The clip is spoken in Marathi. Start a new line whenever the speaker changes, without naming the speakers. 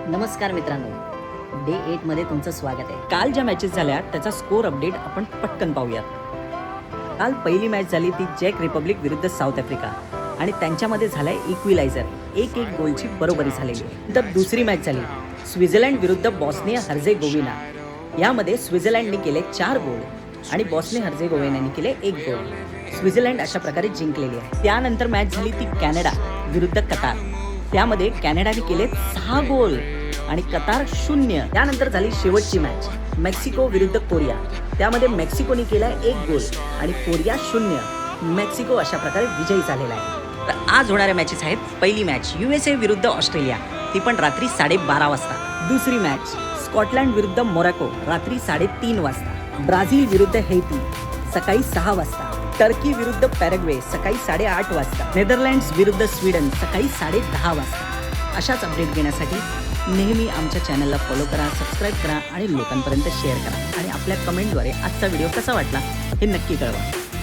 नमस्कार मित्रांनो, डे 8 मध्ये तुमचं स्वागत आहे।
काल ज्या मॅचेस झाल्या त्याचा स्कोर अपडेट आपण पटकन पाहूयात। काल पहिली मॅच झाली ती चेक रिपब्लिक विरुद्ध साऊथ आफ्रिका आणि त्यांच्यामध्ये झालाय इक्विलायझर, 1-1 गोलची बरोबरी झालेली आहे। तर दुसरी मॅच झाली स्वित्झर्लंड विरुद्ध बॉस्निया हर्जेगोविना। यामध्ये स्वित्झर्लंडने केले 4 गोल आणि बॉस्निया हर्जेगोविनाने केले 1 गोल। स्वित्झर्लंड अशा प्रकारे जिंकलेली आहे। त्यानंतर मॅच झाली ती कॅनडा विरुद्ध कतार। त्यामध्ये कॅनडाने केले 6 गोल आणि कतार 0। त्यानंतर झाली शेवटची मॅच मेक्सिको विरुद्ध कोरिया। त्यामध्ये मेक्सिकोने केला 1 गोल आणि कोरिया 0। मेक्सिको अशा प्रकारे विजयी झालेला आहे। तर आज होणाऱ्या मॅचेस आहेत पहिली मॅच USA विरुद्ध ऑस्ट्रेलिया, ती पण रात्री 12:30 वाजता। दुसरी मॅच स्कॉटलंड विरुद्ध मोरॉको रात्री 3:30 वाजता। ब्राझील विरुद्ध हैती सकाळी 6 वाजता। टर्की विरुद्ध पॅराग्वे सकाळी 8:30 वाजता। नेदरलँड्स विरुद्ध स्वीडन सकाळी 10:30 वाजता। अशाच अपडेट घेण्यासाठी नेहमी आमच्या चॅनलला फॉलो करा, सबस्क्राईब करा आणि लोकांपर्यंत शेअर करा आणि आपल्या कमेंटद्वारे आजचा व्हिडिओ कसा वाटला हे नक्की कळवा।